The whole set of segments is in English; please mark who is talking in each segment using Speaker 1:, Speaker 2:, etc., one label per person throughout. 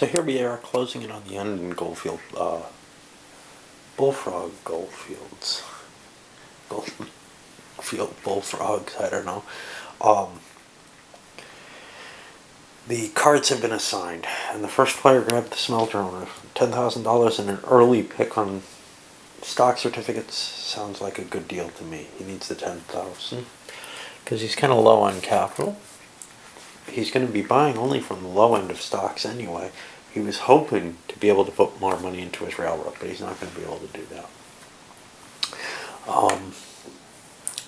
Speaker 1: So here we are closing in on the end in Goldfield, Bullfrog Goldfields. Goldfield Bullfrogs, I don't know. The cards have been assigned, and the first player grabbed the smelter owner. $10,000 and an early pick on stock certificates sounds like a good deal to me. He needs the 10,000 because he's kind of low on capital. He's going to be buying only from the low end of stocks anyway. He was hoping to be able to put more money into his railroad, but he's not going to be able to do that.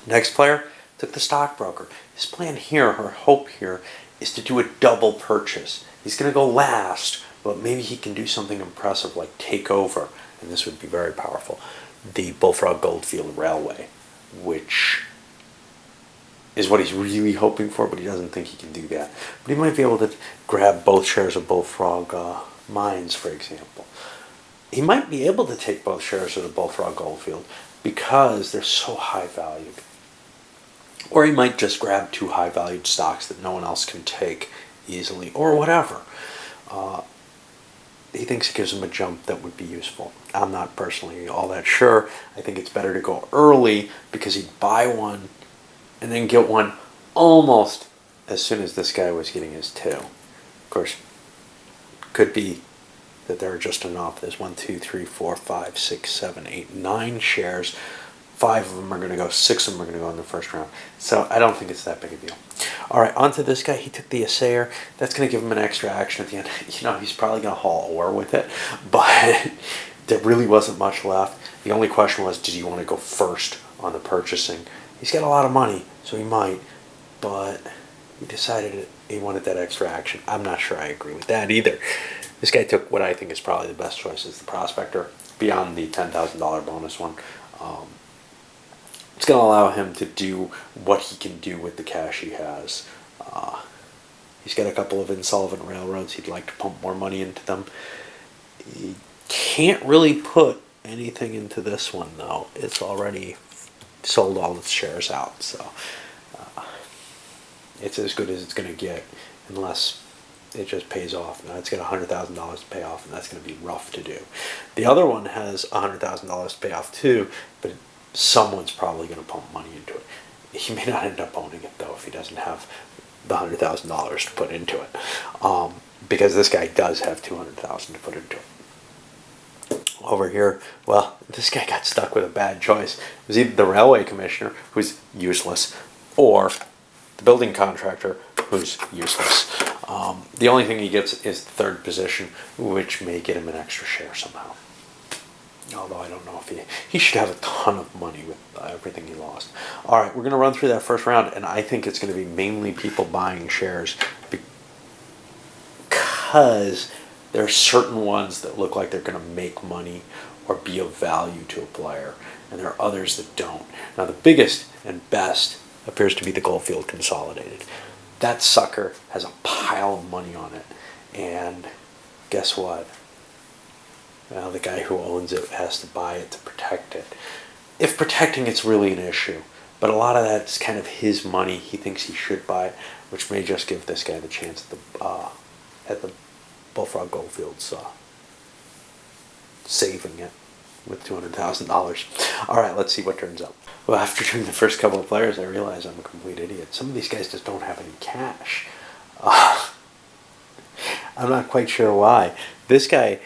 Speaker 1: Next player took the stockbroker. His plan here, or hope here, is to do a double purchase. He's going to go last, but maybe he can do something impressive like take over, and this would be very powerful, the Bullfrog Goldfield Railway, which is what he's really hoping for, but he doesn't think he can do that. But he might be able to grab both shares of Bullfrog Mines, for example. He might be able to take both shares of the Bullfrog Goldfield because they're so high valued. Or he might just grab two high valued stocks that no one else can take easily, or whatever. He thinks it gives him a jump that would be useful. I'm not personally all that sure. I think it's better to go early because he'd buy one and then get one almost as soon as this guy was getting his two. Of course, could be that there are just enough. There's 1, 2, 3, 4, 5, 6, 7, 8, 9 shares. 5 of them are going to go, 6 of them are going to go in the first round. So I don't think it's that big a deal. All right, on to this guy. He took the assayer. That's going to give him an extra action at the end. You know, he's probably going to haul ore with it, but there really wasn't much left. The only question was, did he want to go first on the purchasing? He's got a lot of money, so he might, but he decided he wanted that extra action. I'm not sure I agree with that either. This guy took what I think is probably the best choice as the prospector, beyond the $10,000 bonus one. It's going to allow him to do what he can do with the cash he has. He's got a couple of insolvent railroads. He'd like to pump more money into them. He can't really put anything into this one, though. It's already sold all its shares out, so it's as good as it's going to get, unless it just pays off. Now it's got $100,000 to pay off, and that's going to be rough to do. The other one has $100,000 to pay off too, but someone's probably going to pump money into it. He may not end up owning it though if he doesn't have the $100,000 to put into it, because this guy does have $200,000 to put into it. Over here, well, this guy got stuck with a bad choice. It was either the railway commissioner, who's useless, or the building contractor, who's useless. The only thing he gets is the third position, which may get him an extra share somehow. Although I don't know if he should have a ton of money with everything he lost. All right, we're going to run through that first round, and I think it's going to be mainly people buying shares because there are certain ones that look like they're going to make money or be of value to a player, and there are others that don't. Now, the biggest and best appears to be the Goldfield Consolidated. That sucker has a pile of money on it, and guess what? Well, the guy who owns it has to buy it to protect it. If protecting it's really an issue, but a lot of that's kind of his money. He thinks he should buy it, which may just give this guy the chance at the Bullfrog Goldfields saving it with $200,000. All right, let's see what turns up. Well, after doing the first couple of players, I realize I'm a complete idiot. Some of these guys just don't have any cash. I'm not quite sure why. This guy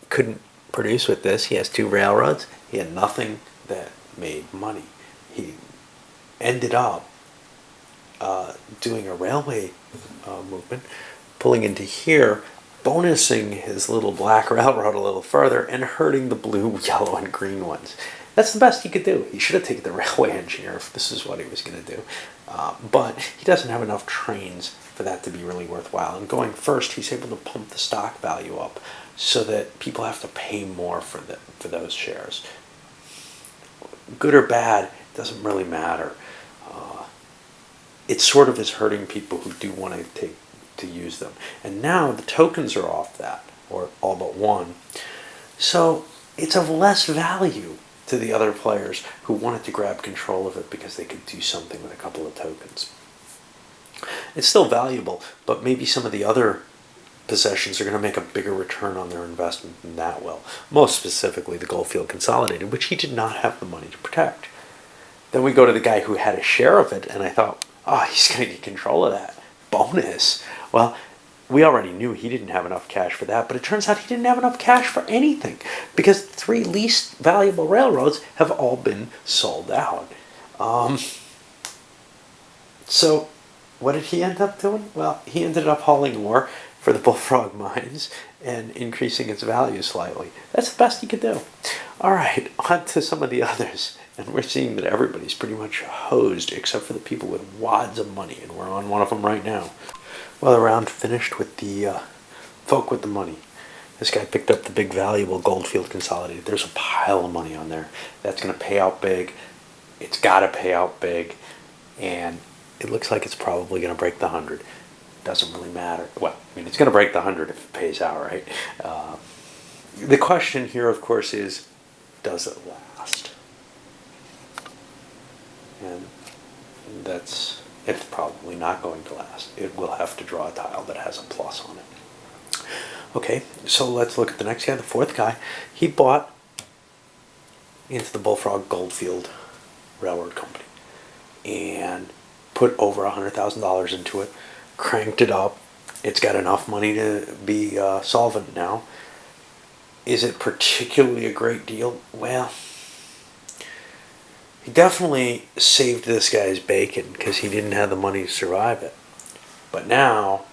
Speaker 1: couldn't produce with this. He has 2 railroads. He had nothing that made money. He ended up doing a railway movement, pulling into here, bonusing his little black railroad a little further, and hurting the blue, yellow, and green ones. That's the best he could do. He should have taken the railway engineer if this is what he was going to do. But he doesn't have enough trains for that to be really worthwhile. And going first, he's able to pump the stock value up so that people have to pay more for those shares. Good or bad, it doesn't really matter. It sort of is hurting people who do want to use them. And now the tokens are off that, or all but one. So it's of less value to the other players who wanted to grab control of it because they could do something with a couple of tokens. It's still valuable, but maybe some of the other possessions are going to make a bigger return on their investment than that will. Most specifically, the Goldfield Consolidated, which he did not have the money to protect. Then we go to the guy who had a share of it, and I thought, oh, he's going to get control of that. Bonus. Well, we already knew he didn't have enough cash for that, but it turns out he didn't have enough cash for anything because the 3 least valuable railroads have all been sold out. So what did he end up doing? Well, he ended up hauling ore for the Bullfrog mines and increasing its value slightly. That's the best he could do. All right, on to some of the others. And we're seeing that everybody's pretty much hosed except for the people with wads of money, and we're on one of them right now. Well, the round finished with the folk with the money. This guy picked up the big valuable Goldfield Consolidated. There's a pile of money on there. That's going to pay out big. It's got to pay out big. And it looks like it's probably going to break the 100. Doesn't really matter. Well, I mean, it's going to break the 100 if it pays out, right? The question here, of course, is, does it last? And it's probably not going to last. It will have to draw a tile that has a plus on it. Okay, so let's look at the next guy, the fourth guy. He bought into the Bullfrog Goldfield Railroad Company and put over $100,000 into it, cranked it up. It's got enough money to be solvent now. Is it particularly a great deal? Well, he definitely saved this guy's bacon because he didn't have the money to survive it. But now,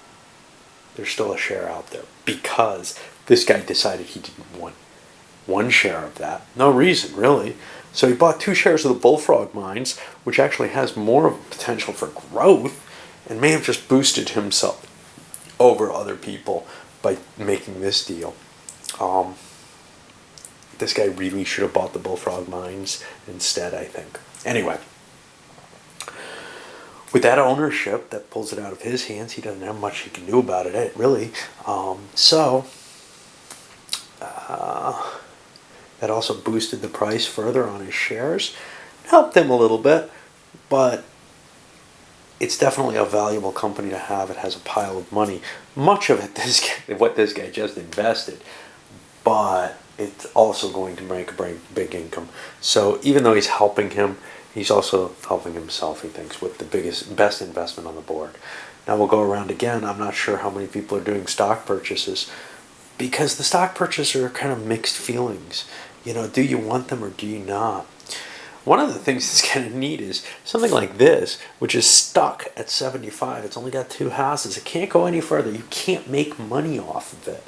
Speaker 1: there's still a share out there because this guy decided he didn't want one share of that. No reason, really. So he bought 2 shares of the Bullfrog mines, which actually has more of a potential for growth and may have just boosted himself over other people by making this deal. This guy really should have bought the Bullfrog mines instead, I think. Anyway, with that ownership, that pulls it out of his hands. He doesn't have much he can do about it, really. That also boosted the price further on his shares. Helped him a little bit, but it's definitely a valuable company to have. It has a pile of money. Much of it, what this guy just invested, but it's also going to make a big income. So even though he's helping him, he's also helping himself, he thinks, with the best investment on the board. Now we'll go around again. I'm not sure how many people are doing stock purchases because the stock purchases are kind of mixed feelings. You know, do you want them or do you not? One of the things that's kind of neat is something like this, which is stuck at 75. It's only got 2 houses. It can't go any further. You can't make money off of it.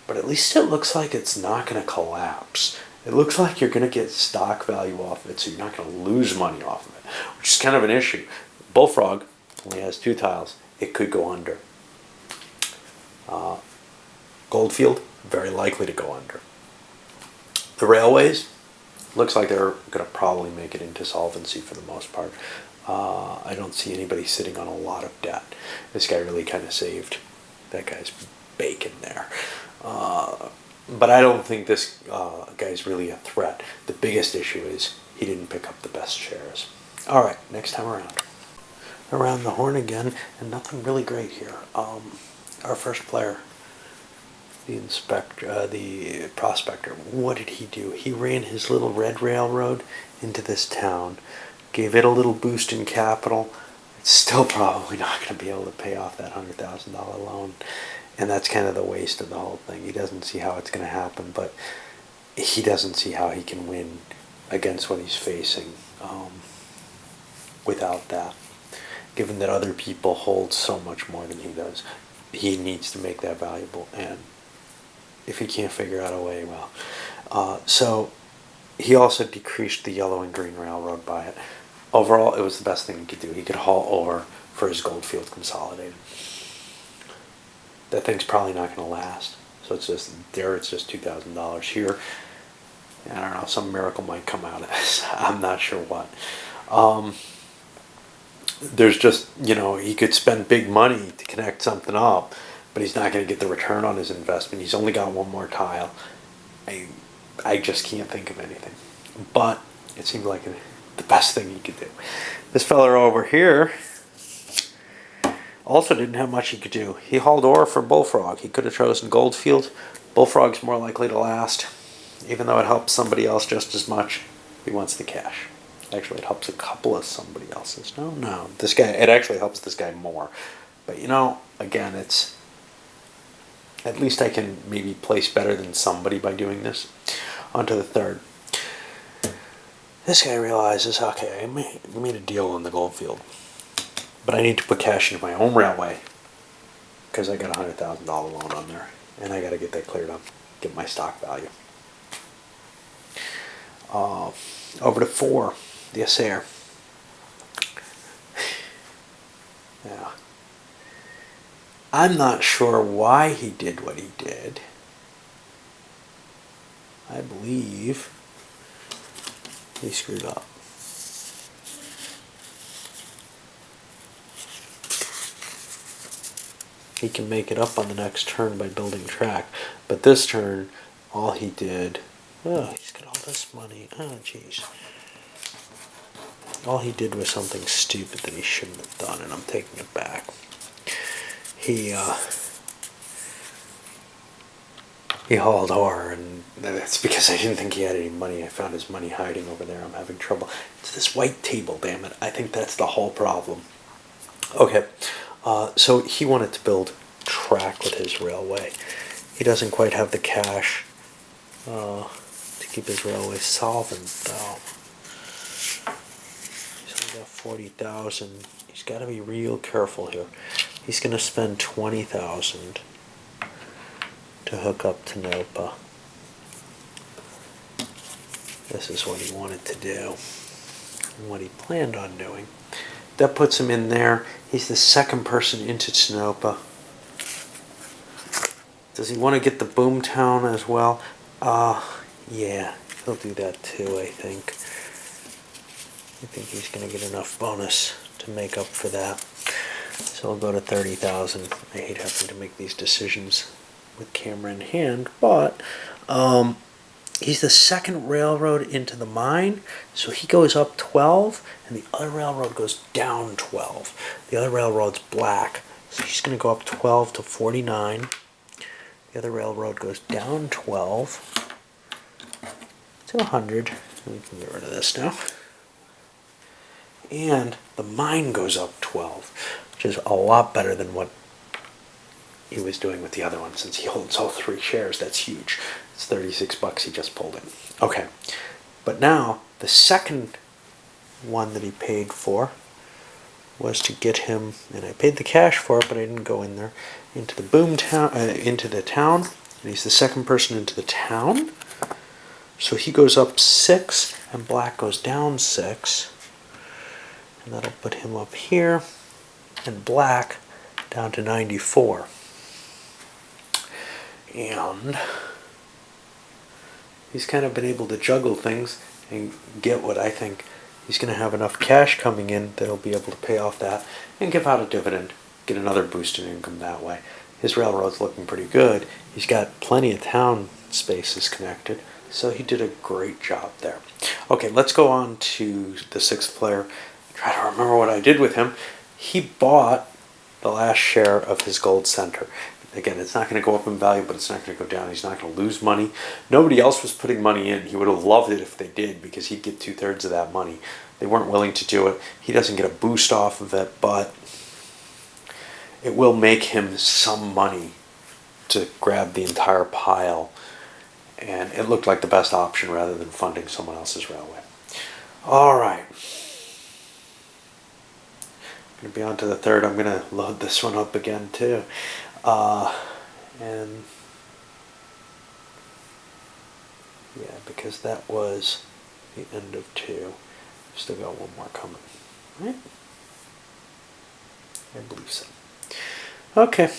Speaker 1: But at least it looks like it's not going to collapse. It looks like you're going to get stock value off of it, so you're not going to lose money off of it, which is kind of an issue. Bullfrog only has 2 tiles. It could go under. Goldfield, very likely to go under. The railways, looks like they're going to probably make it into solvency for the most part. I don't see anybody sitting on a lot of debt. This guy really kind of saved that guy's bacon there. But I don't think this guy's really a threat. The biggest issue is he didn't pick up the best shares. All right, next time around. Around the horn again, and nothing really great here. Our first player, the prospector, what did he do? He ran his little red railroad into this town, gave it a little boost in capital. It's still probably not going to be able to pay off that $100,000 loan. And that's kind of the waste of the whole thing. He doesn't see how it's going to happen, but he doesn't see how he can win against what he's facing without that. Given that other people hold so much more than he does, he needs to make that valuable. And if he can't figure out a way, well. So he also decreased the yellow and green railroad by it. Overall, it was the best thing he could do. He could haul ore for his Goldfield Consolidated. That thing's probably not going to last. So it's just there. It's just $2,000 here. I don't know. Some miracle might come out of this. I'm not sure what. There's just, he could spend big money to connect something up, but he's not going to get the return on his investment. He's only got one more tile. I just can't think of anything. But it seemed like the best thing he could do. This fella over here Also didn't have much he could do. He hauled ore for Bullfrog. He could have chosen Goldfields. Bullfrog's more likely to last. Even though it helps somebody else just as much, he wants the cash. Actually, it helps a couple of somebody else's. No. This guy, it actually helps this guy more. But you know, again, it's... At least I can maybe place better than somebody by doing this. On to the third. This guy realizes, okay, I made a deal on the Goldfield. But I need to put cash into my own railway. Because I got a $100,000 loan on there. And I got to get that cleared up. Get my stock value. Over to 4, the Assair. Yeah. I'm not sure why he did what he did. I believe he screwed up. He can make it up on the next turn by building track. But this turn, all he did... Oh, he's got all this money. Oh, jeez. All he did was something stupid that he shouldn't have done, and I'm taking it back. He hauled ore, and that's because I didn't think he had any money. I found his money hiding over there. I'm having trouble. It's this white table, damn it. I think that's the whole problem. Okay, so he wanted to build track with his railway. He doesn't quite have the cash to keep his railway solvent, though. He's only got 40,000. He's got to be real careful here. He's going to spend 20,000 to hook up to Nopa. This is what he wanted to do and what he planned on doing. That puts him in there. He's the second person into Tonopah. Does he want to get the Boomtown as well? Yeah, he'll do that too, I think. I think he's going to get enough bonus to make up for that. So I'll go to 30,000. I hate having to make these decisions with camera in hand, but he's the second railroad into the mine, so he goes up 12, and the other railroad goes down 12. The other railroad's black, so he's going to go up 12 to 49. The other railroad goes down 12 to 100. We can get rid of this now. And the mine goes up 12, which is a lot better than what he was doing with the other one. Since he holds all 3 shares, that's huge. It's 36 bucks he just pulled in. Okay, but now the second one that he paid for was to get him, and I paid the cash for it, but I didn't go in there, into the Boomtown, into the town. And he's the second person into the town. So he goes up 6, and black goes down 6. And that'll put him up here, and black down to 94. And he's kind of been able to juggle things and get what I think he's going to have enough cash coming in that he'll be able to pay off that and give out a dividend, get another boost in income that way. His railroad's looking pretty good. He's got plenty of town spaces connected, so he did a great job there. Okay, let's go on to the 6th player. Try to remember what I did with him. He bought the last share of his gold center. Again, it's not going to go up in value, but it's not going to go down. He's not going to lose money. Nobody else was putting money in. He would have loved it if they did, because he'd get 2/3 of that money. They weren't willing to do it. He doesn't get a boost off of it, but it will make him some money to grab the entire pile. And it looked like the best option rather than funding someone else's railway. All right. Going to be on to the 3rd. I'm going to load this one up again too. And yeah, because that was the end of 2. Still got one more coming, right? I believe so. Okay.